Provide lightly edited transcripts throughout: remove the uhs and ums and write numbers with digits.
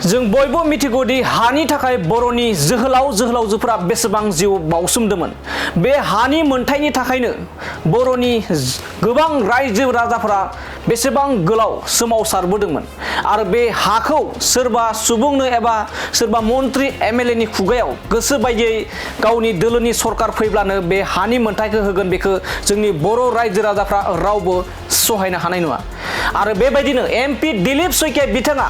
जों बयबो मिथिगौदि हानि थाखाय बर'नि जोहोलाव जोहोलावजोफोरा बेसेबां जिउ बाउसोमदोंमोन। बे हानि मोनथायनि थाखायनो बर'नि गोबां रायजो राजाफोरा बेसेबां गोलाव सोमावसारबोदोंमोन आरो बे हाखौ सोरबा सुबुंनो एबा सोरबा मन्त्रि एमएलए नि खुगायाव गोसो बायदियै गावनि दोलोनि सरकार फैब्लानो बे हानि मोनथायखौ होगोन बेखौ जोंनि बर' रायजो राजाफ्रा रावबो सहायनो हानाय नङा। आरो बेबायदिनो एमपि दिलीप सैखिया बिथाङा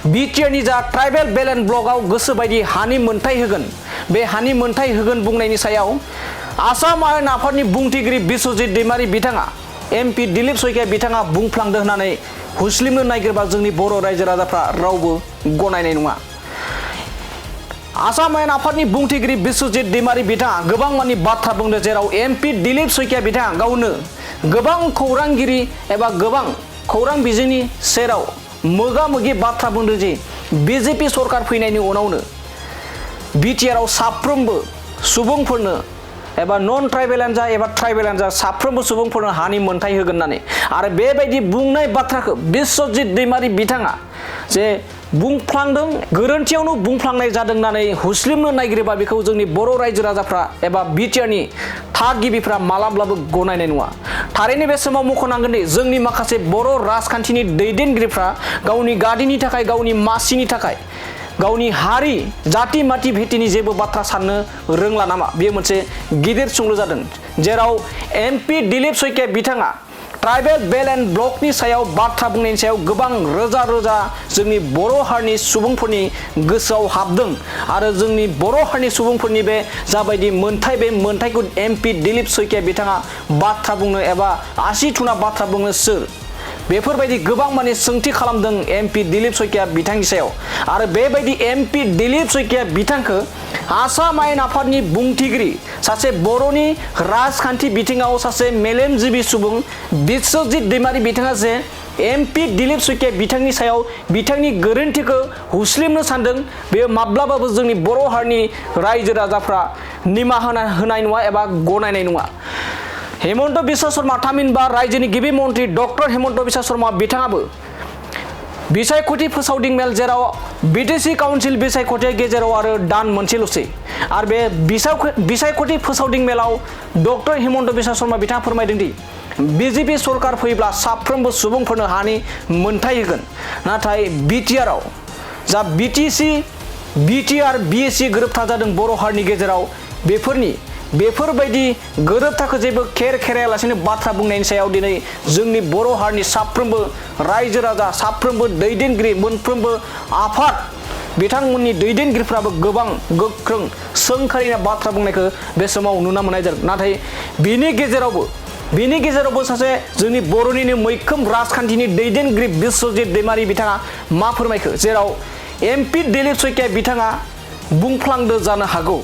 बिटिआरनि जा ट्राइबेल बेलेन्स ब्लकआव गोसो बायदि हानि मोनथाय होगोन, बे हानि मोनथाय होगोन बुंनायनि सायाव आसाम आयेन आफादनि बुंथिगिरि बिस्वजित दैमारि बिथाङा एमपि दिलीप सैखिया बिथाङा बुंफ्लांदो होननानै हुस्लिमनो नागिरबा जोंनि बर' रायजो राजाफ्रा रावबो गनायनाय नङा। आसाम आयेन आफादनि बुंथिगिरि बिस्वजित दैमारि बिथाङा गोबां मानि बाथ्रा बुंदों, जेराव एमपि दिलीप सैखिया बिथाङा गावनो गोबां खौरांगिरि एबा गोबां खौरां बिजोंनि सेराव मोगा मोगि बाथ्रा बुंदों जे बिजेपि सरकार फैनायनि उनावनो बिटिआरआव साफ्रोमबो सुबुंफोरनो एबा नन ट्राइबेलानो जा एबा ट्राइबेलानो जा साफ्रोमबो सुबुंफोरनो हानि मोनथाय होगोन होननानै आरो बेबायदि बुंनाय बाथ्राखौ बिस्वजित दैमारि बिथाङा जे बुंफ्लांदों, गोरोन्थियावनो बुंफ्लांनाय जादों होननानै हुस्लिमनो नागिरोबा बेखौ जोंनि बर' रायजो राजाफ्रा एबा बिटिआरनि थागिबिफ्रा मालाब्लाबो गनायनाय नङा। थारैनो बे समाव मख'नांगोन दि जोंनि माखासे बर' राजखान्थिनि दैदेनगिरिफ्रा गावनि गादिनि थाखाय, गावनि मासिनि थाखाय, गावनि हारि जाति माति भेटिनि जेबो बाथ्रा साननो रोंला नामा, बेयो मोनसे गिदिर सोंलु जादों। जेराव एमपि दिलीप सैखिया बिथाङा ट्राइबेल बेलेन्स ब्लकनि सायाव बाथ्रा बुंनायनि सायाव गोबां रोजा रोजा जोंनि बर' हारिनि सुबुंफोरनि गोसोआव हाबदों आरो जोंनि बर' हारिनि सुबुंफोरनि बे जाबायदि मोनथाय, बे मोनथायखौ एमपि दिलीप सैखिया बिथाङा बाथ्रा बुंनो एबा आसि थुना बाथ्रा बुंनो सोर, बेफोरबायदि गोबां माने सोंथि खालामदों एमपि दिलीप सैखिया बिथांनि सायाव। आरो बेबायदि एमपि दिलीप सैखिया बिथांखौ आसाम आयेन आफादनि बुंथिगिरि, सासे बर'नि राजखान्थि बिथिङाव सासे मेलेमजिबि सुबुं बिस्वजित दैमारि बिथाङा जे एमपि दिलीप सैखिया बिथांनि सायाव बिथांनि गोरोन्थिखौ हुस्लिमनो सानदों, बेयो माब्लाबाबो जोंनि बर' हारिनि रायजो राजाफ्रा निमाहा होनाय नङा एबा गनायनाय नङा। हेमन्त बिश्व शर्मा थामहिनबा रायजोनि गिबि मन्त्रि डक्टर हेमन्त बिश्व शर्मा बिथाङाबो बिसायख'थि फोसावदिं मेल, जेराव बिटिसि काउन्सिल बिसायख'थिया गेजेराव आरो दान मोनसेल'सै आरो बे बिसायख'थि फोसावदिं मेलाव डक्टर हेमन्त बिश्व शर्मा बिथाङा फोरमायदों दि बिजेपि सरकार फैब्ला साफ्रोमबो सुबुंफोरनो हानि मोनथाय होगोन, नाथाय बिटिआरआव जा बिटिआर बिएसि गोरोबथा जादों बर' हारिनि गेजेराव, बेफोरबायदि गोरोबथाखौ जेबो खेर खेरायालासेनो बाथ्रा बुंनायनि सायाव दिनै जोंनि बर' हारिनि साफ्रोमबो रायजो राजा, साफ्रोमबो दैदेनगिरि, मोनफ्रोमबो आफाद बिथांमोननि दैदेनगिरिफ्राबो गोबां गोख्रों सोंखारिना बाथ्रा बुंनायखौ बे समाव नुनो मोननाय जादों। नाथाय बिनि गेजेरावबो सासे जोंनि बर'निनो मैखोम राजखान्थिनि दैदेनगिरि बिस्वजित दैमारि बिथाङा मा फोरमायखो, जेराव एमपि दिलीप सैखिया बिथाङा बुंफ्लांदो जानो हागौ।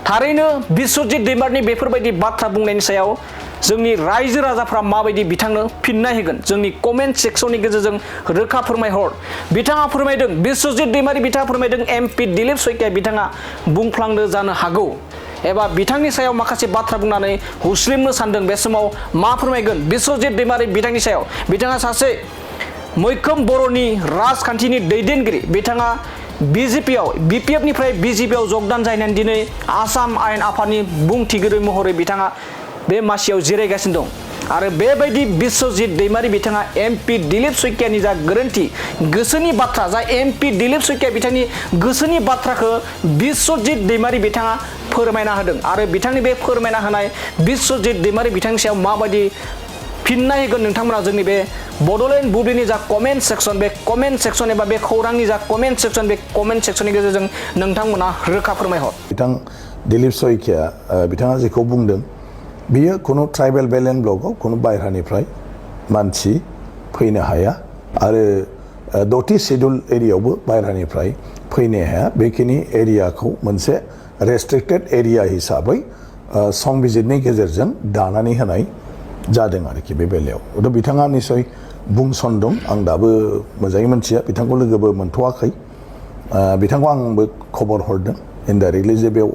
थारैनो बिस्वजित दैमारिनि बेफोरबायदि बाथ्रा बुंनायनि सायाव जोंनि रायजो राजाफ्रा माबायदि बिथांनो फिननाय होगोन, जोंनि कमेन्ट सेक्सननि गेजेरजों रोखा फोरमायहर। बिथाङा फोरमायदों, बिस्वजित दैमारि बिथाङा फोरमायदों एमपि दिलीप सैखिया बिथाङा बुंफ्लांदो जानो हागौ एबा बिथांनि सायाव माखासे बाथ्रा बुंनानै हुस्लिमनो सानदों। बे समाव मा फोरमायगोन बिस्वजित दैमारि बिथांनि सायाव? बिथाङा सासे मैखोम बर'नि राजखान्थिनि दैदेनगिरि, बिथाङा बिपिएफनिफ्राय बिजेपिआव जगदान जाहैनानै दिनै आसाम आयेन आफादनि बुंथिगिरि महरै बिथाङा बे मासियाव जिरायगासिनो दं। आरो बेबायदि बिस्वजित दैमारि बिथाङा एमपि दिलीप सैखियानि जा गोरोन्थि गोसोनि बाथ्रा, जा एमपि दिलीप सैखिया बिथांनि गोसोनि बाथ्राखौ बिस्वजित दैमारि बिथाङा फोरमायना होदों आरो बिथांनि बे फोरमायना होनाय बिस्वजित दैमारि बिथांनि सायाव माबायदि फिननाय होगोन नोंथांमोना जोंनि बे बड'लेण्ड बुब्लिनि जा कमेन्ट सेक्सन, बे कमेन्ट सेक्सन एबा बे खौरांनि जा कमेन्ट सेक्सन, बे कमेन्ट सेक्सननि गेजेरजों नोंथांमोना रोखा फोरमायहर। बिथां दिलीप सैखिया बिथाङा जेखौ बुंदों बियो खुनु ट्राइबेल बेलेन्स ब्लकआव खुनु बायह्रानिफ्राय मानसि फैनो हाया आरो 10थि शेड्युल एरियायावबो बायह्रानिफ्राय फैनो हाया। बेखिनि एरियाखौ मोनसे रेस्ट्रिक्टेड एरिया हिसाबै संबिजिरनि गेजेरजों दानानै होनाय जादों आरोखि बे बेलायाव। थ' बिथाङा निसय बुंसनदों, आं दाबो मोजाङै मिथिया, बिथांखौ लोगोबो मोनथ'वाखै। बिथांखौ आंबो खबर हरदों इनडाइरेक्टलि जे बेयाव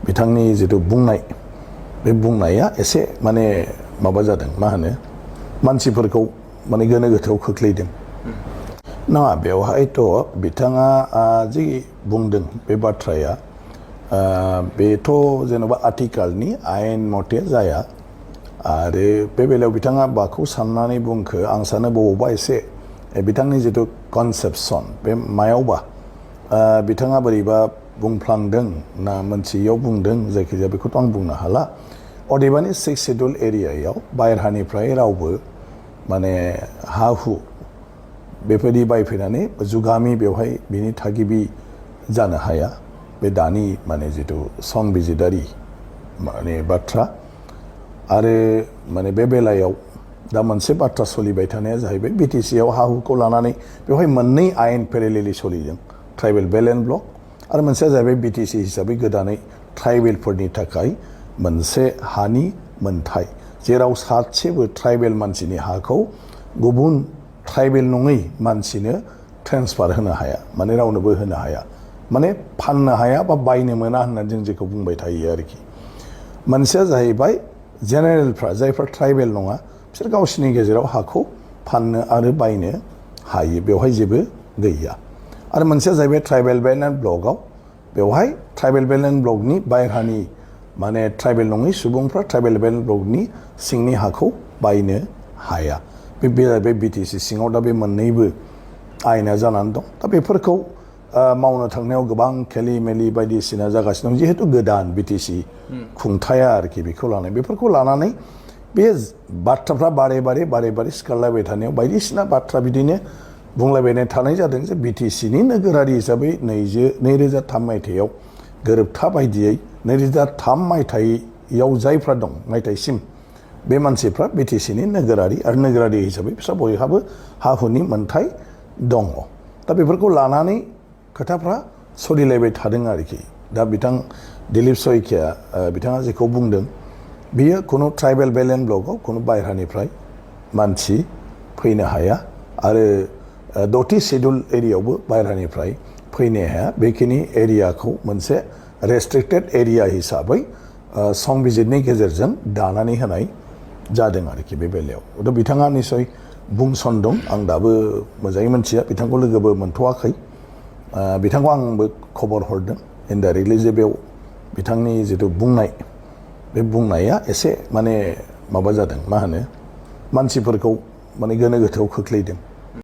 बिथांनि जिथु बुंनाय, बे बुंनाया एसे माने माबा जादों, मा होनो, मानसिफोरखौ माने गोनो गोथोआव खोख्लैदों। नङा बेवहायथ' बिथाङा जि बुंदों बे बाथ्राया बेथ' जेन'बा आथिखालनि आयेन मथे जाया आरो बे बेलायाव बिथाङा माखौ साननानै बुंखो आं सानो बबावबा एसे बिथांनि जिथु कनसेप्सन बे मायावबा बिथाङा बोरैबा बुंफ्लांदों ना मोनसेयाव बुंदों जायखिजाया बेखौथ' आं बुंनो हाला अदेबानि 6 सिडुल एरियायाव बायह्रानिफ्राय रावबो माने हा हु बेबायदि बायफैनानै जुगामि बेवहाय बिनि थागिबि जानो हाया बे दानि माने जिथु संबिजिदारि माने बाथ्रा आरो माने बे बेलायाव दा मोनसे बाथ्रा सोलिबाय थानाया जाहैबाय BTC आव हा हुखौ लानानै बेवहाय मोननै आयेन पेरेलेलि सोलिदों ट्राइबेल बेलेन्ड ब्लक आरो मोनसेया जाहैबाय BTC हिसाबै गोदानै ट्राइबेलफोरनि थाखाय मोनसे हानि मोनथाय जेराव सासेबो ट्राइबेल मानसिनि हाखौ गुबुन ट्राइबेल नङै मानसिनो ट्रेन्सफार होनो हाया माने रावनोबो होनो हाया माने फाननो हाया बा बायनो मोना होननानै जों जेखौ बुंबाय थायो आरोखि मोनसेया जाहैबाय जेनेरेलफ्रा जायफ्रा ट्राइबेल नङा बिसोर गावसिनि गेजेराव हाखौ फाननो आरो बायनो हायो बेवहाय जेबो गैया आरो मोनसेया जाहैबाय ट्राइबेल बेलेन्ड ब्लकआव बेवहाय ट्राइबेल बेलेन्ड ब्लकनि बायह्रानि माने ट्राइबेल नङै सुबुंफ्रा ट्राइबेल बेलेन्ड ब्लकनि सिंनि हाखौ बायनो हाया बे BTC सिङाव दा बे मोननैबो आयेना जानानै दं दा बेफोरखौ मावनो थांनायाव गोबां खेलि मेलि बायदिसिना जागासिनो दं जिहेतु गोदान BTC खुंथाया आरोखि बेखौ लानाय बेफोरखौ लानानै बे बाथ्राफ्रा बारे बारे सिखारलायबाय थानायाव बायदिसिना बाथ्रा बिदिनो बुंलायबाय थानाय जादों जे BTCनि नोगोरारि हिसाबै 2003 मायथाइयाव गोरोबथा बायदियै 2003 मायथाइयाव जायफ्रा दं मायथाइसिम बे मानसिफ्रा BTCनि नोगोरारि आरो नोगोरारि हिसाबै बिस्रा बयहाबो हा हुनि मोनथाय दङ दा बेफोरखौ लानानै खोथाफ्रा सोलिलायबाय थादों आरोखि दा बिथां दिलीप सयकिया बिथाङा जेखौ बुंदों बियो खुनु ट्राइबेल बेलेन्ड ब्लकआव खुनु बायह्रानिफ्राय मानसि फैनो हाया आरो 6थि सिडुल एरियायावबो बायह्रानिफ्राय फैनो हाया बेखिनि एरियाखौ मोनसे रेस्ट्रिक्टेड एरिया हिसाबै संबिजिरनि गेजेरजों दानानै होनाय जादों आरोखि बे बेलायाव दा बिथाङा निसय बुंसनदों आं दाबो मोजाङै मिथिया बिथांखौ लोगोबो मोनथ'वाखै बिथांखौ आंबो खबर हरदों इनडाइरेक्टलि जे बेयाव बिथांनि जिथु बुंनाय बे बुंनाया एसे माने माबा जादों मा होनो मानसिफोरखौ माने गोनो गोथोआव खोख्लैदों